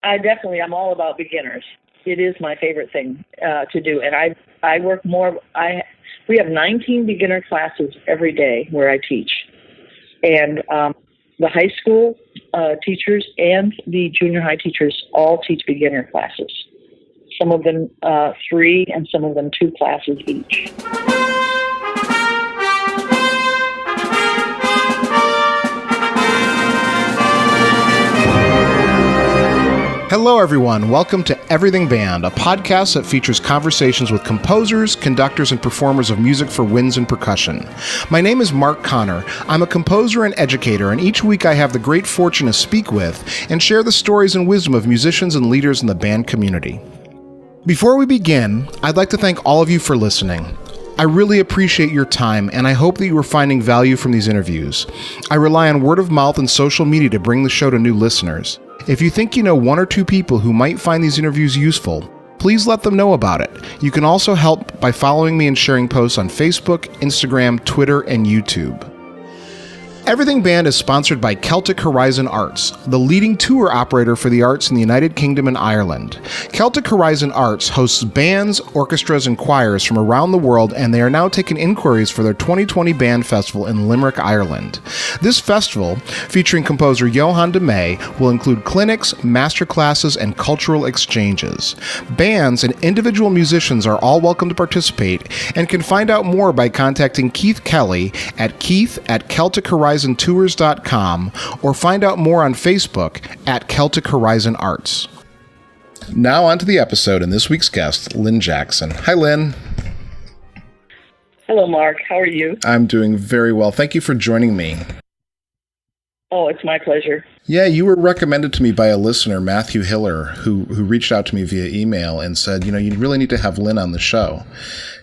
I'm all about beginners. It is my favorite thing to do. And I work more, we have 19 beginner classes every day where I teach. And the high school teachers and the junior high teachers all teach beginner classes. Some of them 3 and some of them 2 classes each. Hello, everyone. Welcome to Everything Band, a podcast that features conversations with composers, conductors, and performers of music for winds and percussion. My name is Mark Connor. I'm a composer and educator, and each week I have the great fortune to speak with and share the stories and wisdom of musicians and leaders in the band community. Before we begin, I'd like to thank all of you for listening. I really appreciate your time, and I hope that you are finding value from these interviews. I rely on word of mouth and social media to bring the show to new listeners. If you think you know 1 or 2 people who might find these interviews useful, please let them know about it. You can also help by following me and sharing posts on Facebook, Instagram, Twitter, and YouTube. Everything Band is sponsored by Celtic Horizon Arts, the leading tour operator for the arts in the United Kingdom and Ireland. Celtic Horizon Arts hosts bands, orchestras, and choirs from around the world, and they are now taking inquiries for their 2020 Band Festival in Limerick, Ireland. This festival, featuring composer Johann de May, will include clinics, masterclasses, and cultural exchanges. Bands and individual musicians are all welcome to participate and can find out more by contacting Keith Kelly at keith@CelticHorizonTours.com or find out more on Facebook at Celtic Horizon Arts. Now on to the episode and this week's guest, Lynne Jackson. Hi, Lynne. Hello, Mark. How are you? I'm doing very well. Thank you for joining me. Oh, it's my pleasure. Yeah, you were recommended to me by a listener, Matthew Hiller, who reached out to me via email and said, you really need to have Lynne on the show.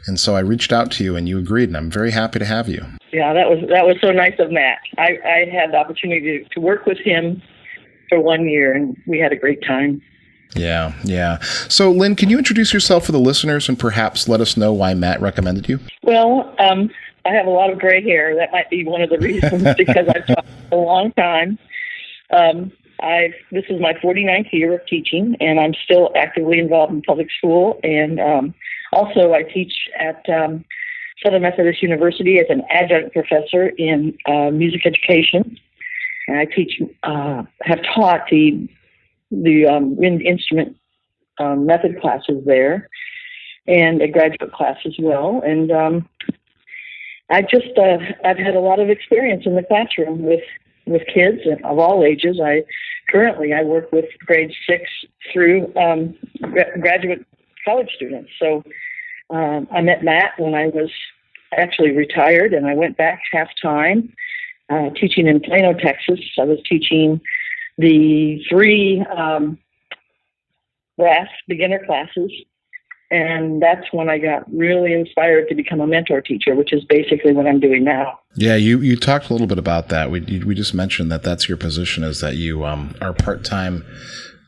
And so I reached out to you and you agreed, and I'm very happy to have you. Yeah, that was so nice of Matt. I had the opportunity to work with him for 1 year, and we had a great time. Yeah. So, Lynne, can you introduce yourself for the listeners and perhaps let us know why Matt recommended you? Well, I have a lot of gray hair. That might be one of the reasons, because I've taught for a long time. This is my 49th year of teaching, and I'm still actively involved in public school. And also I teach at Southern Methodist University as an adjunct professor in music education. And I have taught the wind instrument method classes there, and a graduate class as well. And I've had a lot of experience in the classroom with kids of all ages. Currently I work with grades 6 through graduate college students. So I met Matt when I was actually retired, and I went back half-time teaching in Plano, Texas. I was teaching the 3 brass beginner classes, and that's when I got really inspired to become a mentor teacher, which is basically what I'm doing now. Yeah, you talked a little bit about that. We just mentioned that that's your position, is that you are part-time,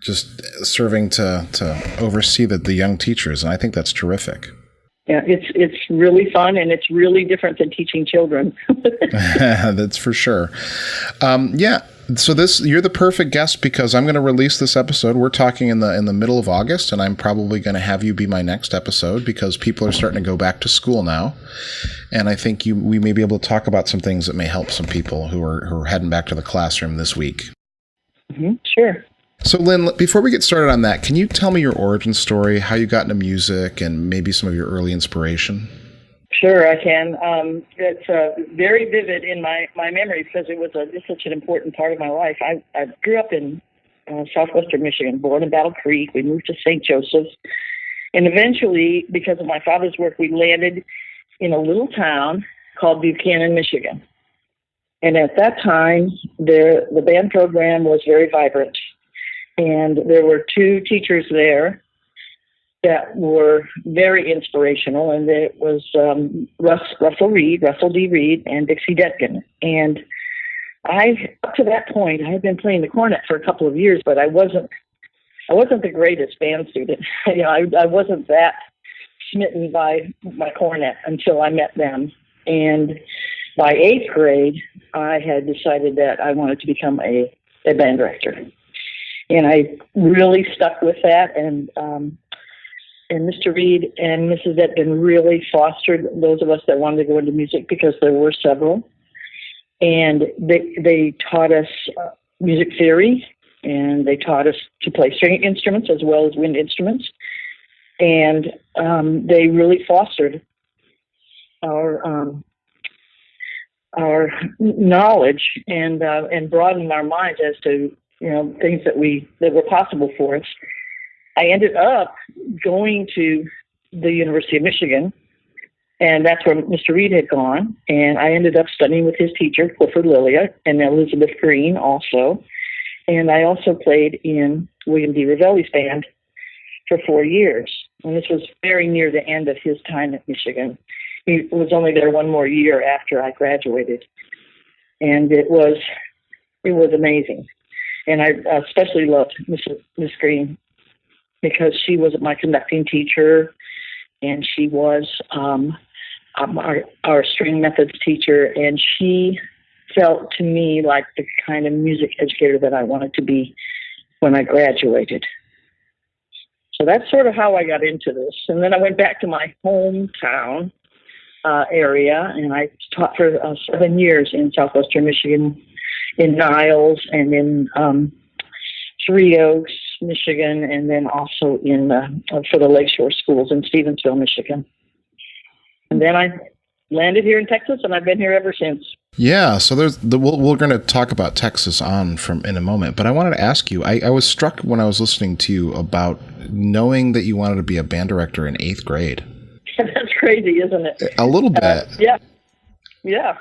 just serving to oversee the young teachers, and I think that's terrific. Yeah, it's really fun, and it's really different than teaching children. That's for sure. So you're the perfect guest, because I'm going to release this episode. We're talking in the middle of August, and I'm probably going to have you be my next episode, because people are starting to go back to school now, and I think we may be able to talk about some things that may help some people who are heading back to the classroom this week. Mm-hmm, sure. So, Lynne, before we get started on that, can you tell me your origin story, how you got into music, and maybe some of your early inspiration? Sure, I can. It's very vivid in my memory, because it was just such an important part of my life. I grew up in southwestern Michigan, born in Battle Creek. We moved to St. Joseph's. And eventually, because of my father's work, we landed in a little town called Buchanan, Michigan. And at that time, the band program was very vibrant. And there were 2 teachers there that were very inspirational, and it was Russell D. Reed, and Dixie Detkin. And up to that point, I had been playing the cornet for a couple of years, but I wasn't the greatest band student. I wasn't that smitten by my cornet until I met them. And by 8th grade, I had decided that I wanted to become a band director. And I really stuck with that. And Mr. Reed and Mrs. Detman really fostered those of us that wanted to go into music, because there were several. And they taught us music theory, and they taught us to play string instruments as well as wind instruments. And they really fostered our knowledge and broadened our minds as to, you know, things that were possible for us. I ended up going to the University of Michigan, and that's where Mr. Reed had gone. And I ended up studying with his teacher, Clifford, Lillya, and Elizabeth Green also. And I also played in William D. Revelli's band for 4 years. And this was very near the end of his time at Michigan. He was only there one more year after I graduated. And it was amazing. And I especially loved Miss Green, because she was my conducting teacher, and she was our string methods teacher, and she felt to me like the kind of music educator that I wanted to be when I graduated. So that's sort of how I got into this. And then I went back to my hometown area, and I taught for 7 years in southwestern Michigan, in Niles and in Three Oaks, Michigan, and then also in for the Lakeshore Schools in Stevensville, Michigan. And then I landed here in Texas, and I've been here ever since. Yeah, so we're going to talk about Texas in a moment, but I wanted to ask you, I was struck when I was listening to you about knowing that you wanted to be a band director in 8th grade. That's crazy, isn't it? A little bit. Yeah.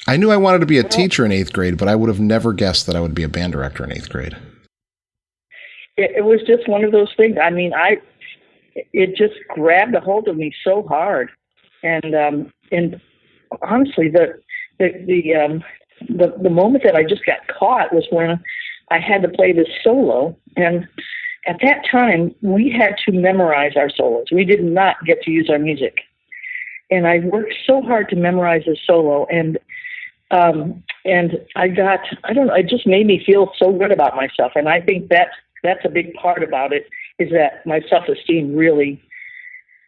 I knew I wanted to be a teacher in 8th grade, but I would have never guessed that I would be a band director in 8th grade. It was just one of those things. I mean, it just grabbed a hold of me so hard, and honestly, the moment that I just got caught was when I had to play this solo, and at that time we had to memorize our solos. We did not get to use our music, and I worked so hard to memorize this solo, and I got, I don't know, it just made me feel so good about myself, and I think that's a big part about it, is that my self-esteem really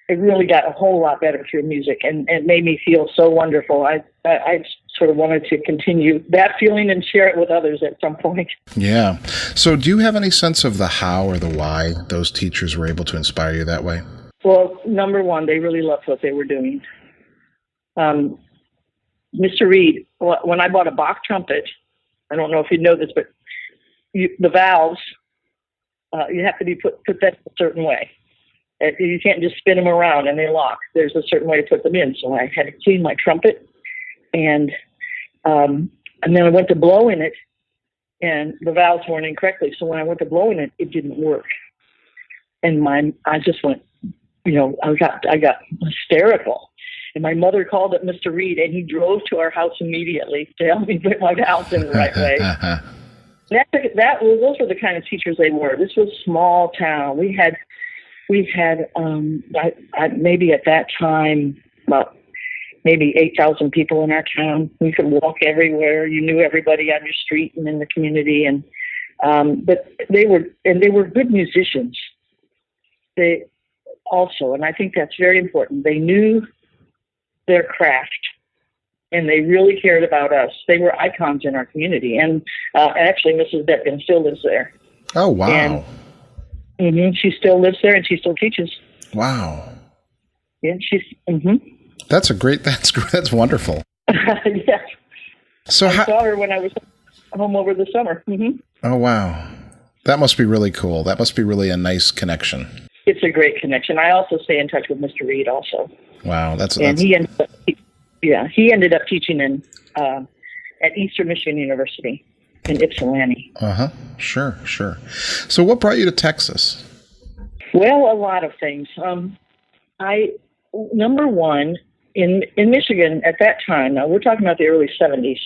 got a whole lot better through music, and it made me feel so wonderful. I sort of wanted to continue that feeling and share it with others at some point. Yeah. So do you have any sense of the how or the why those teachers were able to inspire you that way? Well, number one, they really loved what they were doing. Mr. Reed, when I bought a Bach trumpet, I don't know if you know this, but the valves, you have to be put that a certain way. You can't just spin them around and they lock. There's a certain way to put them in. So I had to clean my trumpet, and then I went to blow in it, and the valves weren't in correctly. So when I went to blow in it, it didn't work. And I just went, I got hysterical. And my mother called up Mr. Reed, and he drove to our house immediately to help me put my valves in the right way. Those were the kind of teachers they were. This was a small town. We had maybe at that time about maybe 8,000 people in our town. We could walk everywhere. You knew everybody on your street and in the community, and but they were good musicians. They also, and I think that's very important, they knew their craft, and they really cared about us. They were icons in our community, and actually Mrs. Detman still lives there. Oh, wow. And, she still lives there, and she still teaches. Wow. Yeah, she's. That's wonderful. Yeah. So I saw her when I was home over the summer. Mm-hmm. Oh, wow. That must be really cool. That must be really a nice connection. It's a great connection. I also stay in touch with Mr. Reed also. Wow, he ended up teaching at Eastern Michigan University in Ypsilanti. Sure. So what brought you to Texas? Well, a lot of things. Number one, in Michigan at that time, now we're talking about the early 70s,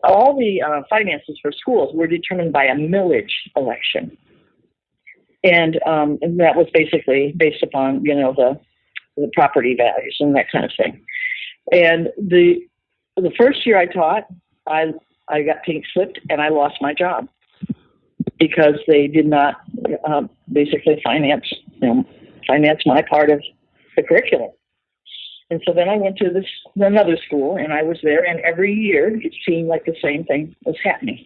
all the finances for schools were determined by a millage election. And that was basically based upon, the property values and that kind of thing. And the first year I taught, I got pink slipped and I lost my job. because they did not basically finance my part of the curriculum. And so then I went to another school, and I was there, and every year it seemed like the same thing was happening.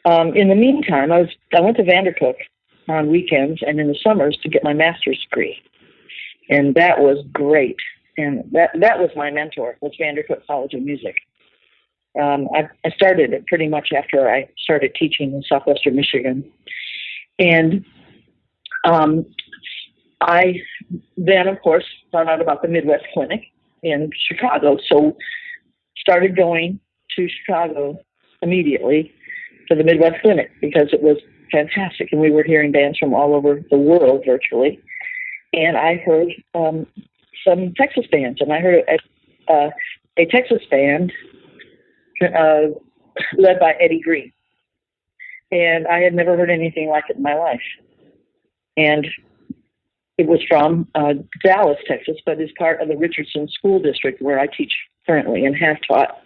In the meantime, I went to Vandercook on weekends and in the summers to get my master's degree, and that was great. And that was my mentor, was Vandercook College of Music. I started it pretty much after I started teaching in southwestern Michigan, and I then, of course, found out about the Midwest Clinic in Chicago, so started going to Chicago immediately to the Midwest Clinic because it was fantastic, and we were hearing bands from all over the world virtually. And I heard some Texas bands, and I heard a Texas band led by Eddie Green, and I had never heard anything like it in my life. And it was from Dallas, Texas, but is part of the Richardson School District where I teach currently and have taught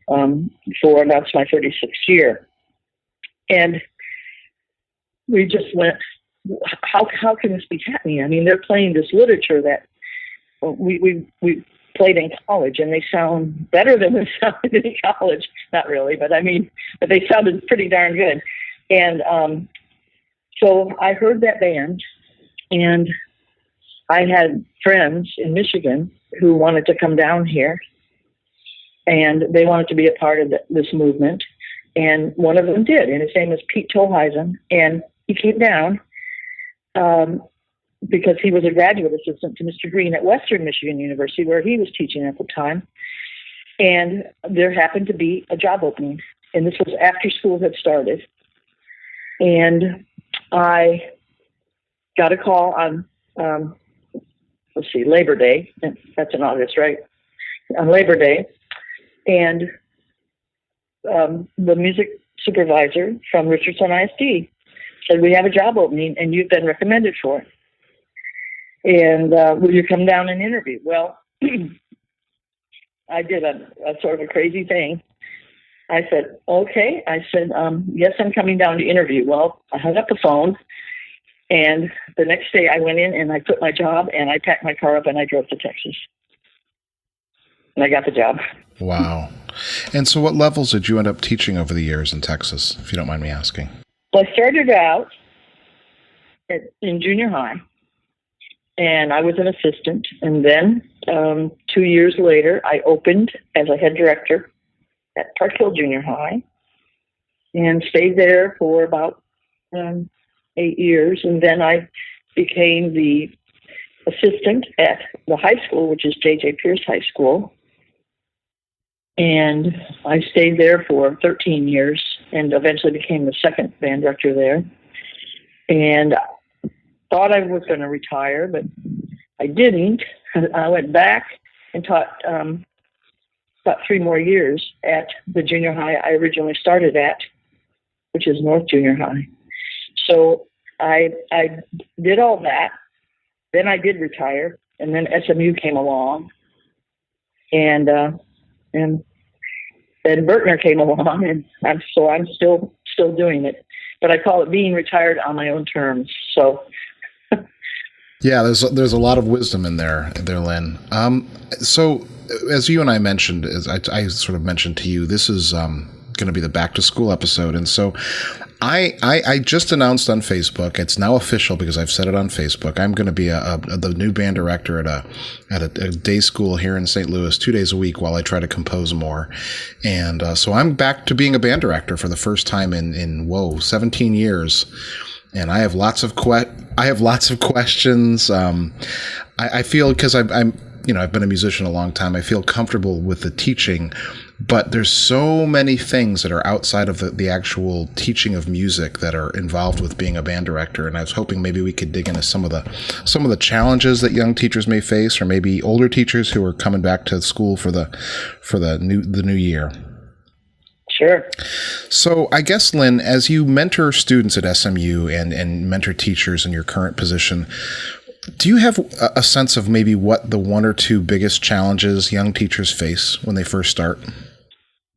for now it's my 36th year. And we just went, how can this be happening? I mean, they're playing this literature that we played in college, and they sound better than we sounded in college. Not really, but they sounded pretty darn good. And so I heard that band, and I had friends in Michigan who wanted to come down here, and they wanted to be a part of this movement. And one of them did, and his name is Pete Tolhuisen, and he came down because he was a graduate assistant to Mr. Green at Western Michigan University, where he was teaching at the time. And there happened to be a job opening, and this was after school had started. And I got a call on, Labor Day. That's in August, right? On Labor Day. And the music supervisor from Richardson ISD said, "We have a job opening, and you've been recommended for it. And will you come down and interview?" Well, I did a sort of a crazy thing. I said, "Okay." I said, "Yes, I'm coming down to interview." Well, I hung up the phone, and the next day I went in and I quit my job, and I packed my car up and I drove to Texas. And I got the job. Wow. And so what levels did you end up teaching over the years in Texas, if you don't mind me asking? Well, I started out in junior high, and I was an assistant. And then 2 years later, I opened as a head director at Park Hill Junior High and stayed there for about 8 years. And then I became the assistant at the high school, which is J.J. Pierce High School. And I stayed there for 13 years and eventually became the second band director there. And thought I was going to retire, but I didn't. I went back and taught about 3 more years at the junior high I originally started at, which is North Junior High. So I did all that. Then I did retire, and then SMU came along, and then Berkner came along, and I'm still doing it, but I call it being retired on my own terms. So, yeah, there's a lot of wisdom in there, Lynn. So, as you and I mentioned, as I sort of mentioned to you, this is going to be the back to school episode, and so I just announced on Facebook. It's now official because I've said it on Facebook. I'm going to be the new band director at a day school here in St. Louis 2 days a week while I try to compose more. And so I'm back to being a band director for the first time in 17 years. And I have lots of questions. I feel, because I've been a musician a long time, I feel comfortable with the teaching, but there's so many things that are outside of the actual teaching of music that are involved with being a band director. And I was hoping maybe we could dig into some of the challenges that young teachers may face, or maybe older teachers who are coming back to school for the new year. Sure. So I guess, Lynn, as you mentor students at SMU and mentor teachers in your current position, do you have a sense of maybe what the 1 or 2 biggest challenges young teachers face when they first start?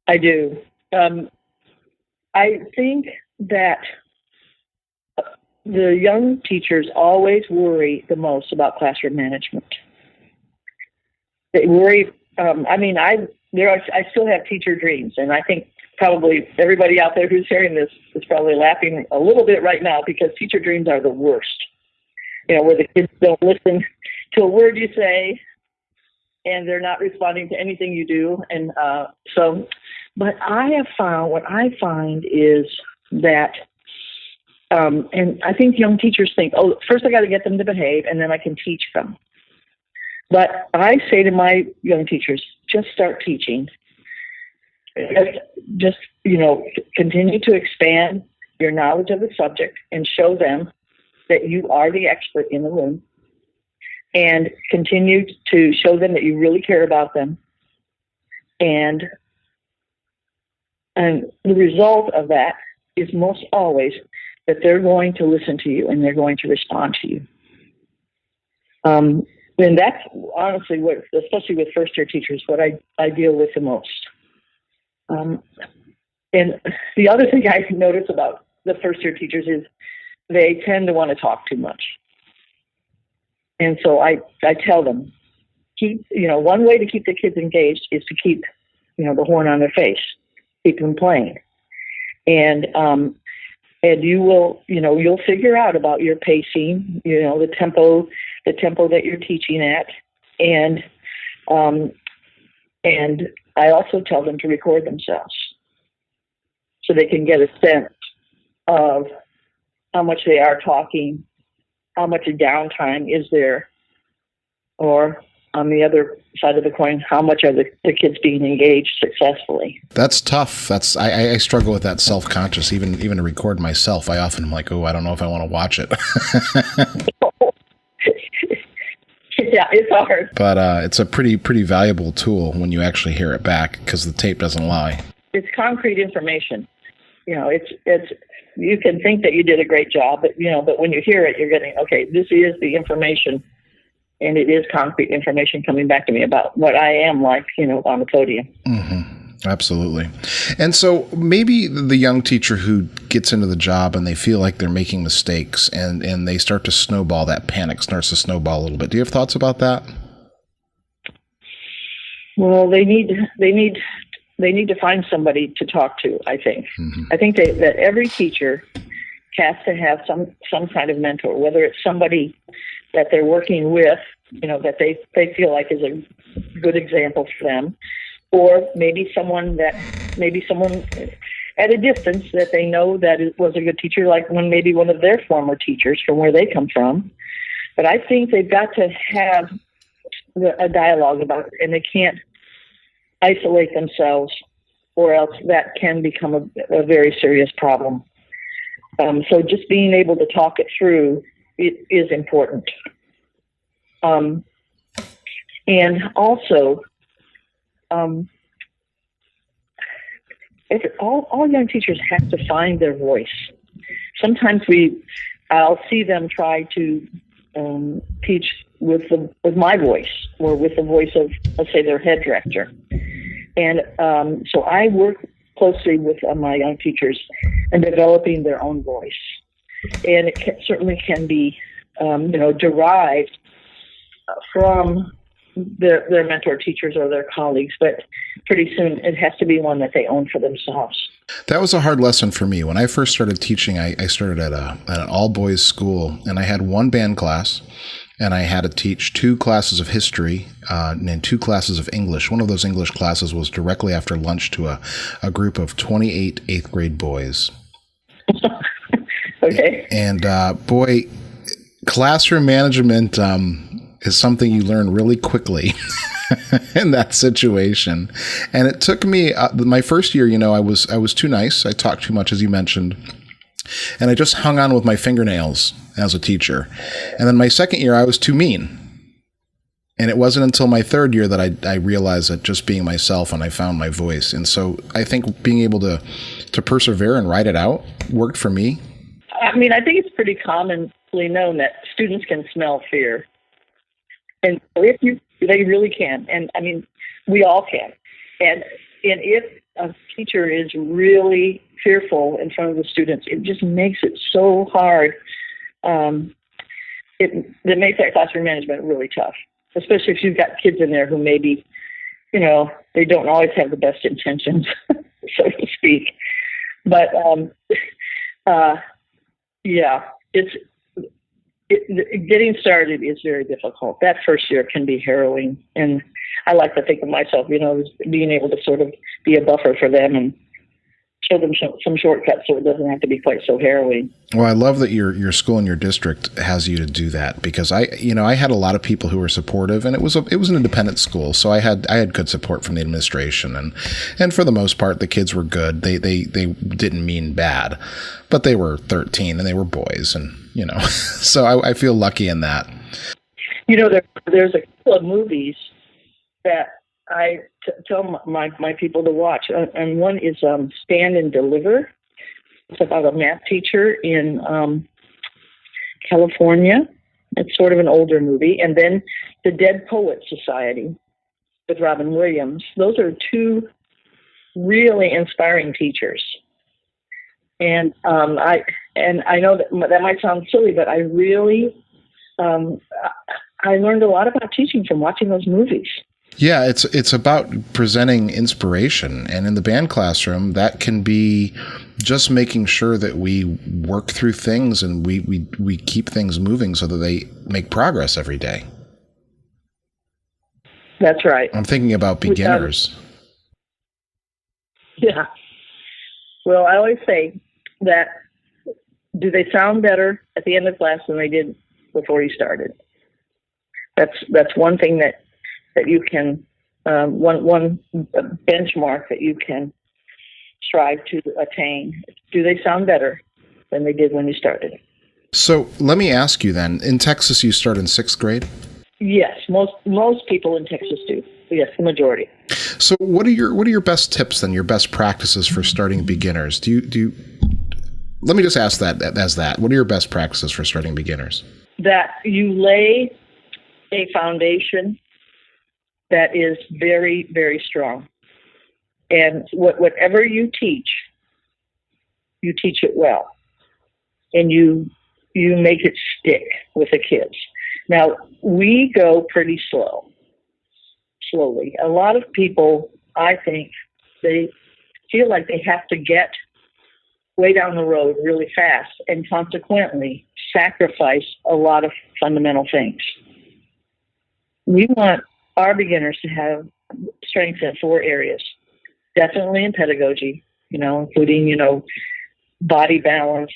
I do. I think that the young teachers always worry the most about classroom management. They worry. I still have teacher dreams, and I think probably everybody out there who's hearing this is probably laughing a little bit right now, because teacher dreams are the worst. Where the kids don't listen to a word you say, and they're not responding to anything you do. And but what I find is that, and I think young teachers think, oh, first I got to get them to behave, and then I can teach them. But I say to my young teachers, just start teaching. Just continue to expand your knowledge of the subject and show them that you are the expert in the room, and continue to show them that you really care about them. And the result of that is most always that they're going to listen to you and they're going to respond to you. And that's honestly what, especially with first-year teachers, what I deal with the most. And the other thing I notice about the first-year teachers is they tend to want to talk too much. And so I tell them, one way to keep the kids engaged is to keep, the horn on their face, keep them playing. And you will, you'll figure out about your pacing, the tempo that you're teaching at. And I also tell them to record themselves so they can get a sense of how much they are talking, how much downtime is there, or on the other side of the coin, how much are the kids being engaged successfully? That's tough. I struggle with that self-conscious, even to record myself. I often am like, oh, I don't know if I want to watch it. Yeah, it's hard. But it's a pretty valuable tool when you actually hear it back, because the tape doesn't lie. It's concrete information. It's you can think that you did a great job, but when you hear it, you're getting, okay, this is the information, and it is concrete information coming back to me about what I am like, on the podium. Mm-hmm. Absolutely. And so maybe the young teacher who gets into the job and they feel like they're making mistakes and they start to snowball, that panic starts to snowball a little bit. Do you have thoughts about that? Well, they need to find somebody to talk to, I think. Mm-hmm. I think that every teacher has to have some kind of mentor, whether it's somebody that they're working with, that they feel like is a good example for them, or maybe someone at a distance that they know that it was a good teacher, like maybe one of their former teachers from where they come from. But I think they've got to have a dialogue about it, and they can't isolate themselves, or else that can become a very serious problem. So just being able to talk it through is important. And also, all young teachers have to find their voice. Sometimes I'll see them try to teach with my voice, or with the voice of, let's say, their head director. And so I work closely with my young teachers in developing their own voice. And it certainly can be, derived from their mentor teachers or their colleagues, but pretty soon it has to be one that they own for themselves. That was a hard lesson for me. When I first started teaching, I started at an all-boys school, and I had one band class, and I had to teach 2 classes of history and 2 classes of English. One of those English classes was directly after lunch to a group of 28 8th grade boys. Okay. And boy, classroom management is something you learn really quickly in that situation. And it took me my first year, I was too nice. I talked too much, as you mentioned. And I just hung on with my fingernails as a teacher. And then my second year, I was too mean. And it wasn't until my third year that I realized that just being myself, and I found my voice. And so I think being able to persevere and write it out worked for me. I mean, I think it's pretty commonly known that students can smell fear. And they really can. And I mean, we all can. And if a teacher is really fearful in front of the students. It just makes it so hard. It makes that classroom management really tough, especially if you've got kids in there who maybe, they don't always have the best intentions, so to speak. But getting started is very difficult. That first year can be harrowing, and I like to think of myself, as being able to sort of be a buffer for them and show them some shortcuts so it doesn't have to be quite so harrowing. Well, I love that your school and your district has you to do that, because I had a lot of people who were supportive, and it was an independent school, so I had good support from the administration, and for the most part the kids were good. They didn't mean bad, but they were 13 and they were boys, and so I feel lucky in that. There's a couple of movies that I tell my people to watch, and one is Stand and Deliver. It's about a math teacher in California. It's sort of an older movie. And then The Dead Poets Society with Robin Williams. Those are two really inspiring teachers. And I know that might sound silly, but I really I learned a lot about teaching from watching those movies. Yeah, it's about presenting inspiration, and in the band classroom, that can be just making sure that we work through things and we keep things moving so that they make progress every day. That's right. I'm thinking about beginners. Yeah. Well, I always say that, do they sound better at the end of class than they did before you started? That's one thing that you can, one benchmark that you can strive to attain. Do they sound better than they did when you started? So let me ask you then, in Texas you start in 6th grade? Yes, most people in Texas do. Yes, the majority. So what are your best tips then, your best practices for starting beginners? Do you let me just ask that as that. What are your best practices for starting beginners? That you lay a foundation that is very, very strong. And whatever you teach it well. And you make it stick with the kids. Now, we go pretty slowly. A lot of people, I think, they feel like they have to get way down the road really fast and consequently sacrifice a lot of fundamental things. We want our beginners to have strengths in 4 areas. Definitely in pedagogy, including, body balance,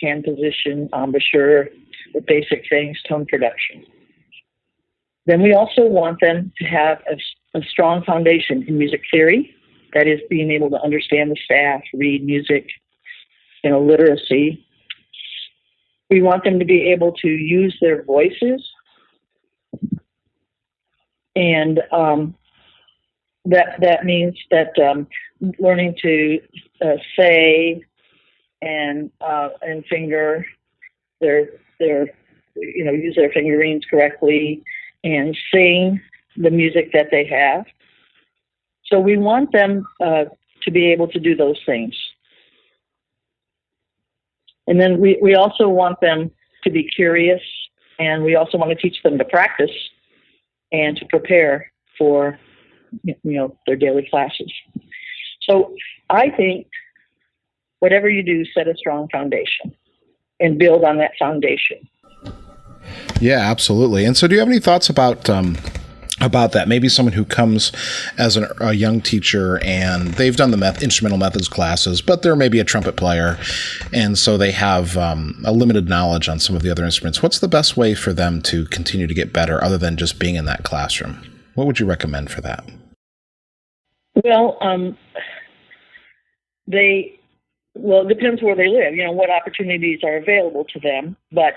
hand position, embouchure, the basic things, tone production. Then we also want them to have a strong foundation in music theory. That is, being able to understand the staff, read music, literacy. We want them to be able to use their voices. And that means that learning to say and finger their use their fingerings correctly and sing the music that they have. So we want them to be able to do those things. And then we also want them to be curious, and we also want to teach them to practice and to prepare for their daily classes. So I think whatever you do, set a strong foundation and build on that foundation. Yeah, absolutely. And so do you have any thoughts about that? Maybe someone who comes as a young teacher and they've done the instrumental methods classes, but they're maybe a trumpet player, and so they have a limited knowledge on some of the other instruments. What's the best way for them to continue to get better other than just being in that classroom? What would you recommend for that? Well, it depends where they live, what opportunities are available to them. But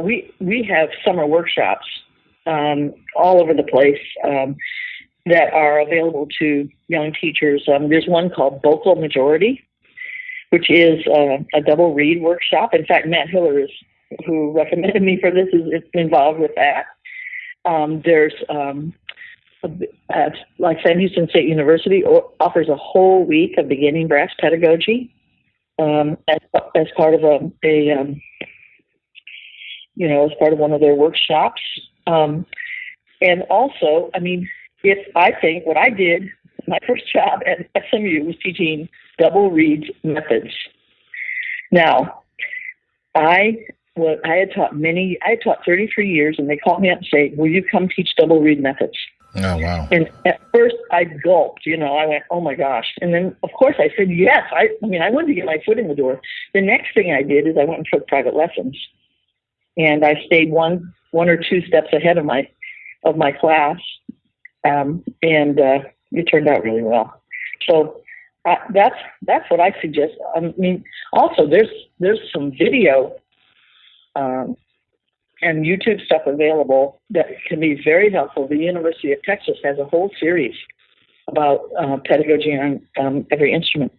we have summer workshops all over the place that are available to young teachers. There's one called Vocal Majority, which is a double reed workshop. In fact, Matt Hiller, who recommended me for this, is involved with that. There's like Sam Houston State University offers a whole week of beginning brass pedagogy. as part of as part of one of their workshops. And also, I mean, I think what I did, my first job at SMU was teaching double read methods. Now, I had taught 33 years, and they called me up and say, "Will you come teach double read methods?" Oh, wow. And at first I gulped, I went, "Oh my gosh." And then of course I said, yes. I wanted to get my foot in the door. The next thing I did is I went and took private lessons, and I stayed one or two steps ahead of my class. And it turned out really well. So that's what I suggest. I mean, also there's some video and YouTube stuff available that can be very helpful. The University of Texas has a whole series about pedagogy on every instrument.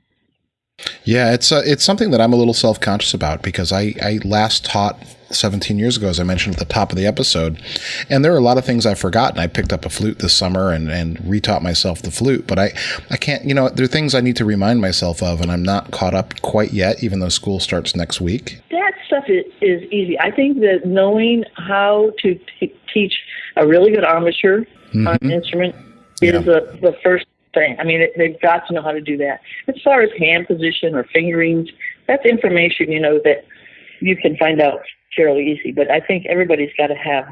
Yeah, it's something that I'm a little self-conscious about because I last taught 17 years ago, as I mentioned at the top of the episode, and there are a lot of things I've forgotten. I picked up a flute this summer and retaught myself the flute, but I can't, there are things I need to remind myself of, and I'm not caught up quite yet, even though school starts next week. That stuff is easy. I think that knowing how to teach a really good embouchure on an instrument is the first thing. I mean, they've got to know how to do that. As far as hand position or fingerings, that's information, that you can find out fairly easy. But I think everybody's got to have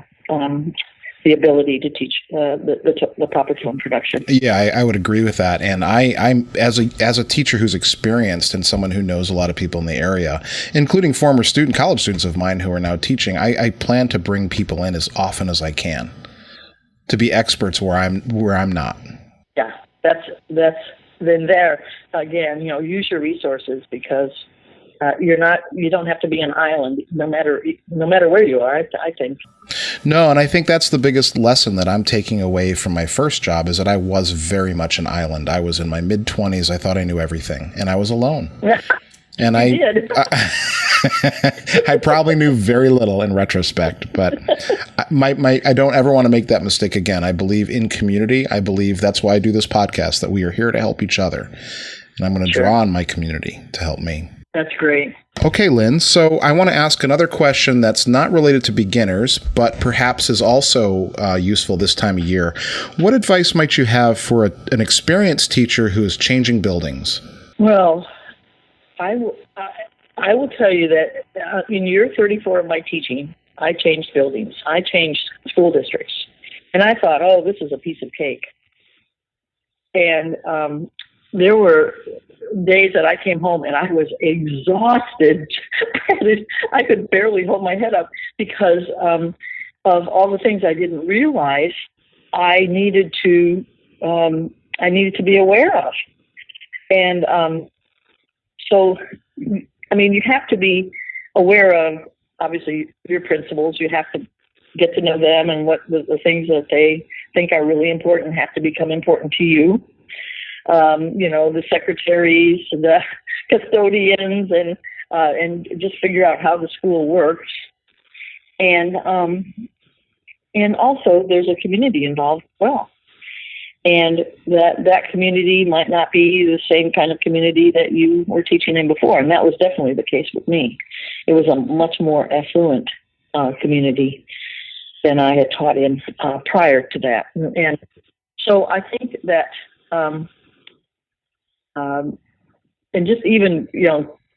the ability to teach the proper tone production. Yeah, I would agree with that. And I'm as a teacher who's experienced and someone who knows a lot of people in the area, including former college students of mine who are now teaching, I plan to bring people in as often as I can to be experts where I'm not. Yeah, that's then there again. Use your resources because you don't have to be an island no matter where you are. I think. No, and I think that's the biggest lesson that I'm taking away from my first job is that I was very much an island. I was in my mid-20s. I thought I knew everything, and I was alone. And I did. I probably knew very little in retrospect, but I don't ever want to make that mistake again. I believe in community. I believe that's why I do this podcast, that we are here to help each other. And I'm going to draw on my community to help me. That's great. Okay, Lynn, so I want to ask another question that's not related to beginners, but perhaps is also useful this time of year. What advice might you have for an experienced teacher who is changing buildings? Well, I will tell you that in year 34 of my teaching, I changed buildings. I changed school districts. And I thought, oh, this is a piece of cake. And there were days that I came home and I was exhausted. I could barely hold my head up because of all the things I didn't realize I needed to be aware of. And so, I mean, you have to be aware of, obviously, your principals. You have to get to know them and what the things that they think are really important have to become important to you. The secretaries, the custodians, and just figure out how the school works. And also there's a community involved as well. And that community might not be the same kind of community that you were teaching in before. And that was definitely the case with me. It was a much more affluent community than I had taught in prior to that. And so I think that and just even,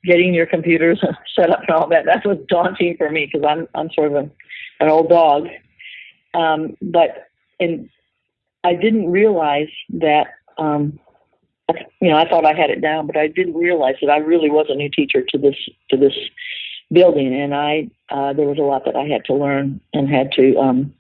getting your computers set up and all that was daunting for me because I'm sort of an old dog. But I didn't realize that, I thought I had it down, but I didn't realize that I really was a new teacher to this building. And there was a lot that I had to learn and had to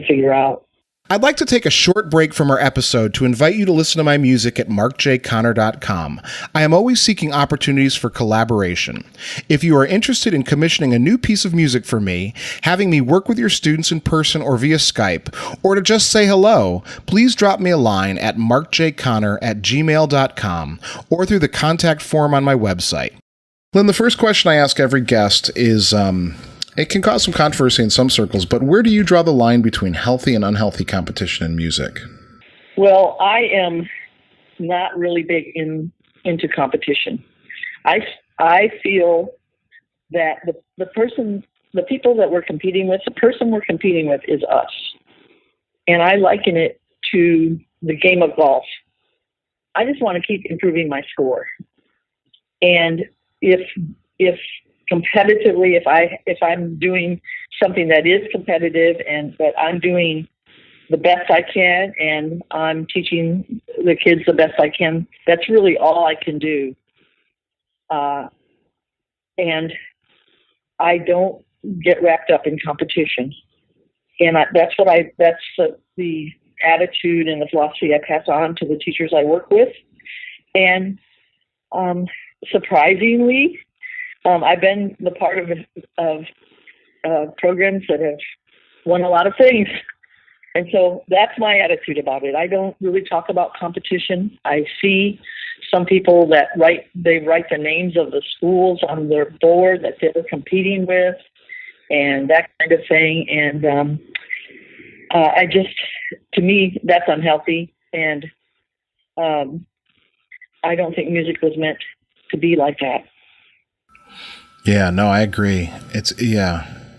figure out. I'd like to take a short break from our episode to invite you to listen to my music at markjconner.com. I am always seeking opportunities for collaboration. If you are interested in commissioning a new piece of music for me, having me work with your students in person or via Skype, or to just say hello, please drop me a line at markjconner@gmail.com or through the contact form on my website. Lynn, the first question I ask every guest is, it can cause some controversy in some circles, but where do you draw the line between healthy and unhealthy competition in music? Well, I am not really big into competition. I feel that the people that we're competing with, the person we're competing with is us. And I liken it to the game of golf. I just want to keep improving my score. And if competitively, if I'm doing something that is competitive and that I'm doing the best I can and I'm teaching the kids the best I can, that's really all I can do. And I don't get wrapped up in competition. And that's the attitude and the philosophy I pass on to the teachers I work with. And surprisingly, I've been the part of programs that have won a lot of things. And so that's my attitude about it. I don't really talk about competition. I see some people that write the names of the schools on their board that they're competing with and that kind of thing. And to me, that's unhealthy. And I don't think music was meant to be like that. Yeah, no, I agree.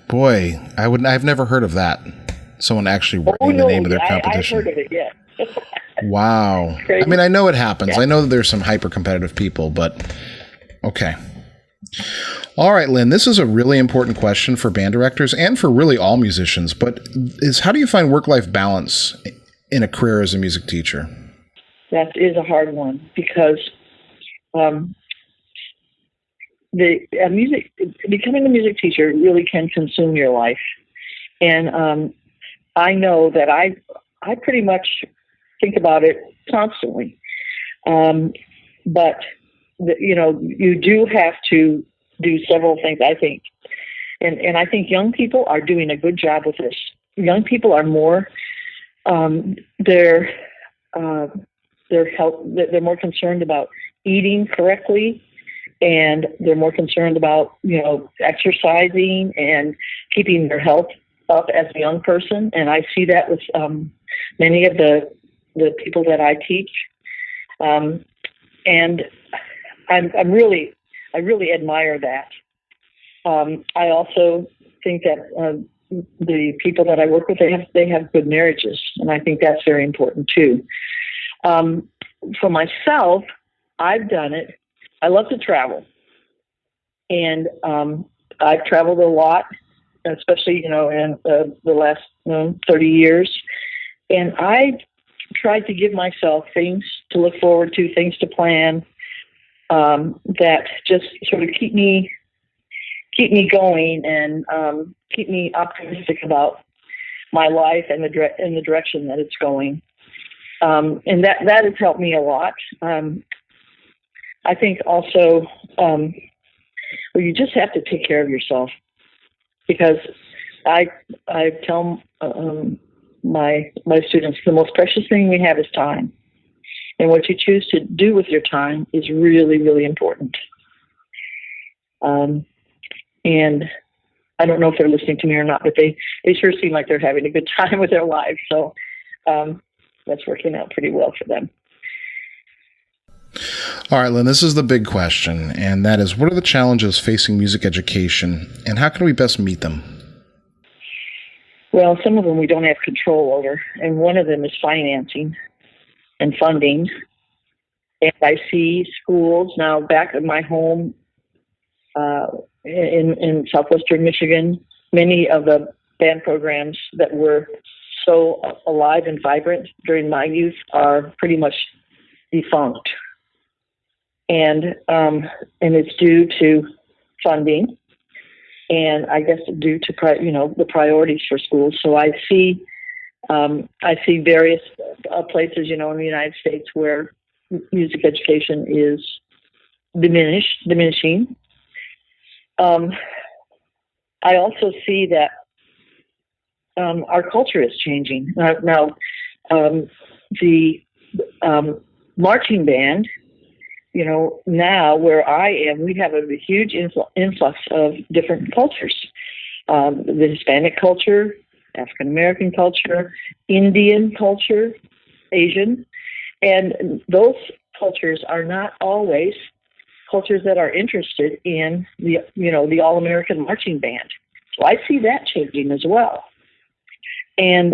Boy, I've never heard of that. Someone actually writing the name of their competition. I've heard of it, yeah. Wow. I mean, I know it happens. Yeah. I know that there's some hyper-competitive people, but okay. All right, Lynn, this is a really important question for band directors and for really all musicians, but how do you find work-life balance in a career as a music teacher? That is a hard one because becoming a music teacher really can consume your life. And I know that I pretty much think about it constantly. But you do have to do several things, I think. And I think young people are doing a good job with this. Young people are more, their health, they're more concerned about eating correctly, and they're more concerned about, exercising and keeping their health up as a young person. And I see that with many of the people that I teach. And I really admire that. I also think that the people that I work with, they have good marriages, and I think that's very important too. For myself, I've done it. I love to travel, and I've traveled a lot, especially in the last 30 years, and I tried to give myself things to look forward to, things to plan, that just sort of keep me going and keep me optimistic about my life and the direction that it's going. And that has helped me a lot. I think also, you just have to take care of yourself, because I tell my students the most precious thing we have is time. And what you choose to do with your time is really, really important. And I don't know if they're listening to me or not, but they sure seem like they're having a good time with their lives. So that's working out pretty well for them. All right, Lynn, this is the big question, and that is, what are the challenges facing music education, and how can we best meet them? Well, some of them we don't have control over, and one of them is financing and funding. And I see schools now back in my home in southwestern Michigan, many of the band programs that were so alive and vibrant during my youth are pretty much defunct. And it's due to funding, and I guess due to the priorities for schools. So I see various places in the United States where music education is diminishing. I also see that our culture is changing now. The marching band. Now where I am, we have a huge influx of different cultures. The Hispanic culture, African American culture, Indian culture, Asian. And those cultures are not always cultures that are interested in the All-American Marching Band. So I see that changing as well. And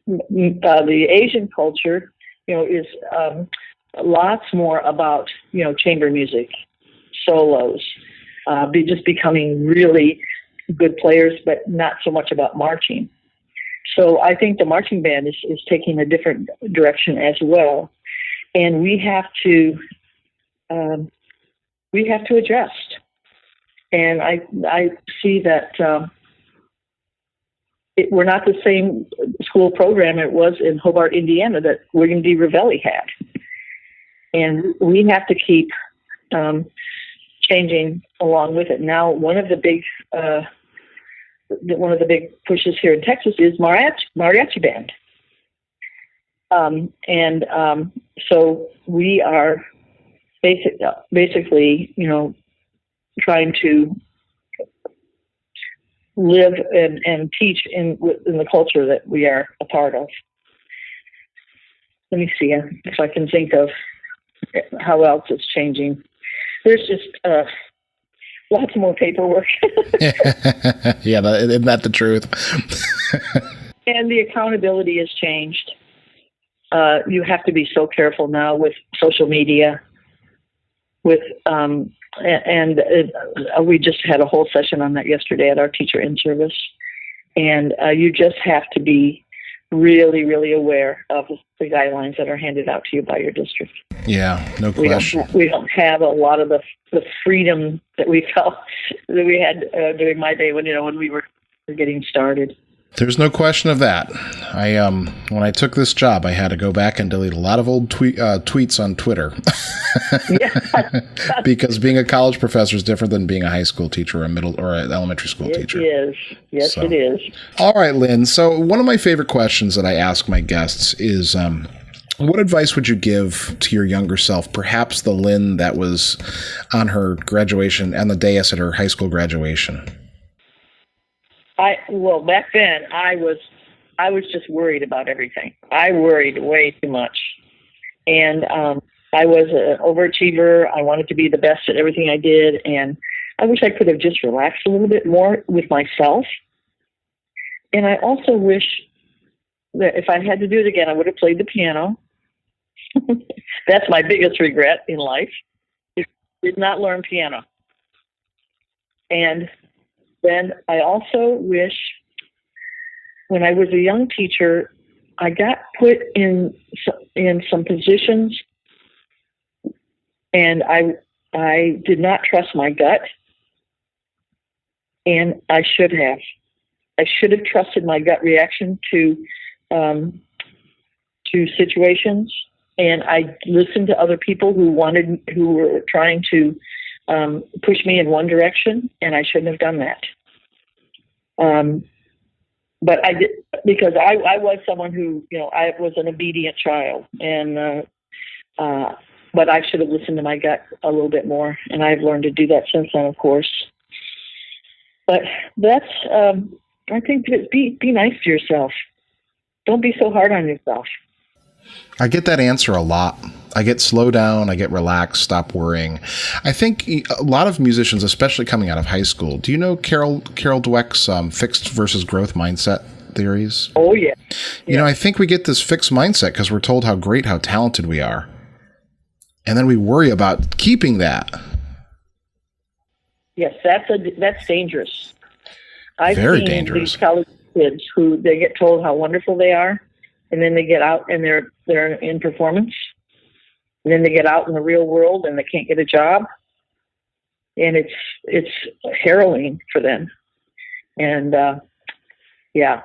the Asian culture, is lots more about, chamber music, solos, just becoming really good players, but not so much about marching. So I think the marching band is taking a different direction as well, and we have to adjust. And I see that we're not the same school program it was in Hobart, Indiana, that William D. Revelli had, and we have to keep changing along with it. Now, one of the big pushes here in Texas is mariachi band. So we are basically, trying to live and teach in the culture that we are a part of. Let me see if I can think of how else it's changing. There's just lots more paperwork. Yeah, isn't that the truth? And the accountability has changed. You have to be so careful now with social media. We just had a whole session on that yesterday at our teacher in service. And you just have to be really, really aware of the guidelines that are handed out to you by your district. Yeah, no question. We don't have a lot of the freedom that we felt that we had during my day when we were getting started. There's no question of that. When I took this job, I had to go back and delete a lot of old tweets on Twitter. Because being a college professor is different than being a high school teacher or a middle or an elementary school teacher. It is. Yes, it is. All right, Lynn. So one of my favorite questions that I ask my guests is, what advice would you give to your younger self, perhaps the Lynn that was on her graduation and the dais at her high school graduation? Well, back then I was just worried about everything. I worried way too much, and I was an overachiever. I wanted to be the best at everything I did, and I wish I could have just relaxed a little bit more with myself. And I also wish that if I had to do it again, I would have played the piano. That's my biggest regret in life. I did not learn piano. And then I also wish, when I was a young teacher, I got put in some positions, and I did not trust my gut, and I should have. I should have trusted my gut reaction to situations, and I listened to other people who were trying to push me in one direction, and I shouldn't have done that. But I did, because I was someone who, I was an obedient child, and but I should have listened to my gut a little bit more, and I've learned to do that since then, of course. But that's, I think, be nice to yourself. Don't be so hard on yourself. I get that answer a lot. I get slow down, I get relaxed, stop worrying. I think a lot of musicians, especially coming out of high school, do you know Carol Dweck's fixed versus growth mindset theories? Oh, yeah. I think we get this fixed mindset because we're told how great, how talented we are. And then we worry about keeping that. Yes, that's dangerous. Very seen dangerous. These college kids who they get told how wonderful they are, and then they get out and they're in performance. And then they get out in the real world and they can't get a job, and it's harrowing for them. And yeah,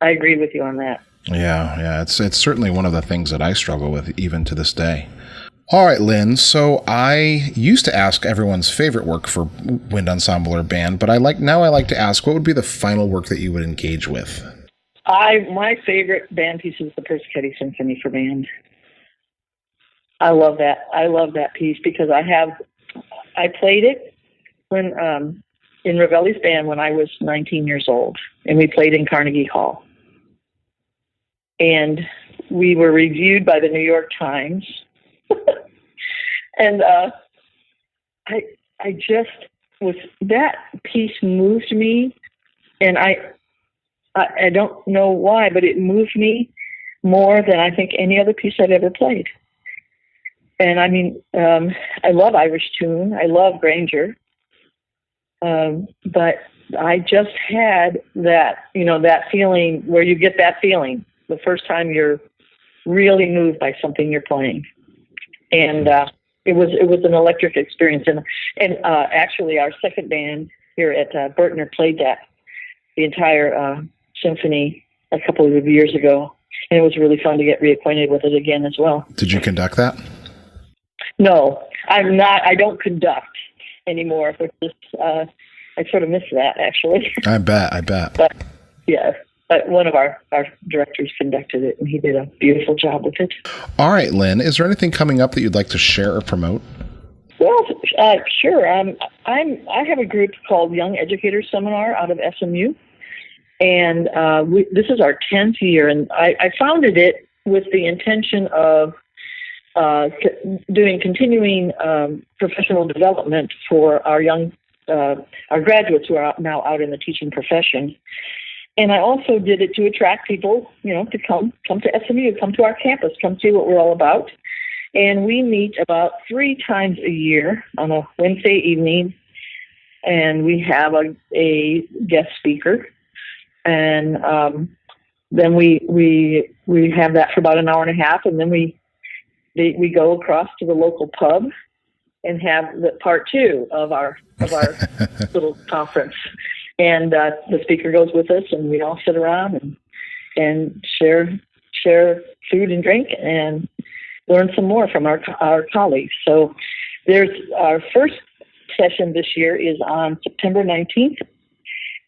I agree with you on that. Yeah, it's certainly one of the things that I struggle with even to this day. All right, Lynn. So I used to ask everyone's favorite work for wind ensemble or band, but I like to ask, what would be the final work that you would engage with? My favorite band piece is the Persichetti Symphony for band. I love that. I love that piece because I played it when in Revelli's band when I was 19 years old, and we played in Carnegie Hall. And we were reviewed by the New York Times And I just was, that piece moved me, and I don't know why, but it moved me more than I think any other piece I've ever played. And I mean, I love Irish tune. I love Granger. But I just had that, that feeling where you get that feeling the first time you're really moved by something you're playing. And it was an electric experience. And actually, our second band here at Berkner played the entire symphony a couple of years ago. And it was really fun to get reacquainted with it again as well. Did you conduct that? No, I'm not. I don't conduct anymore. I sort of miss that, actually. I bet. But yeah, but one of our directors conducted it, and he did a beautiful job with it. All right, Lynn, is there anything coming up that you'd like to share or promote? Well, sure. I have a group called Young Educator Seminar out of SMU, and this is our 10th year, and I founded it with the intention of doing continuing professional development for our young our graduates who are now out in the teaching profession. And I also did it to attract people, to come to SMU, come to our campus, come see what we're all about. And we meet about 3 times a year on a Wednesday evening, and we have a guest speaker. And then we have that for about an hour and a half, and then we go across to the local pub and have the part 2 of our little conference. And the speaker goes with us, and we all sit around and share food and drink and learn some more from our colleagues. So there's our first session this year is on September 19th,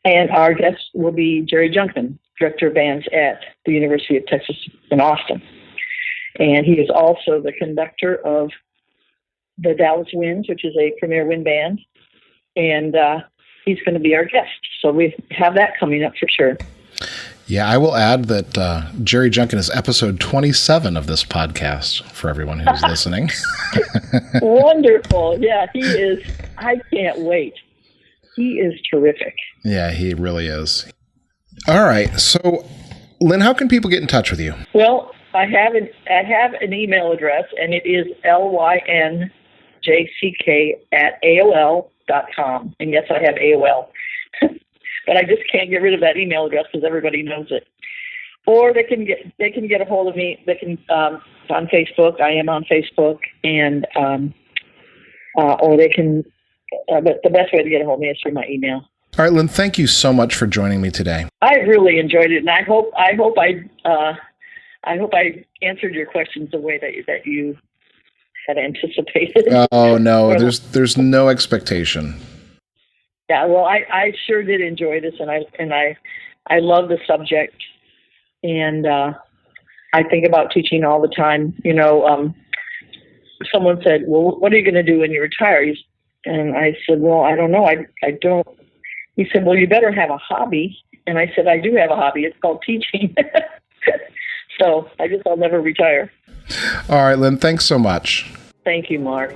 and our guest will be Jerry Junkin, director of bands at the University of Texas in Austin. And he is also the conductor of the Dallas Winds, which is a premier wind band. And he's going to be our guest. So we have that coming up for sure. Yeah, I will add that Jerry Junkin is episode 27 of this podcast for everyone who's listening. Wonderful. Yeah, he is. I can't wait. He is terrific. Yeah, he really is. All right. So, Lynn, how can people get in touch with you? Well, I have an email address, and it is lynjck@aol.com. And yes, I have AOL. But I just can't get rid of that email address because everybody knows it. Or they can get a hold of me. They can on Facebook. I am on Facebook, and or they can. But the best way to get a hold of me is through my email. All right, Lynn. Thank you so much for joining me today. I really enjoyed it, and I hope I answered your questions the way that you had anticipated. Oh no, there's no expectation. Yeah, well, I sure did enjoy this, and I love the subject, and I think about teaching all the time. Someone said, "Well, what are you going to do when you retire?" And I said, "Well, I don't know. I don't." He said, "Well, you better have a hobby." And I said, "I do have a hobby. It's called teaching." So I guess I'll never retire. All right, Lynn. Thanks so much. Thank you, Mark.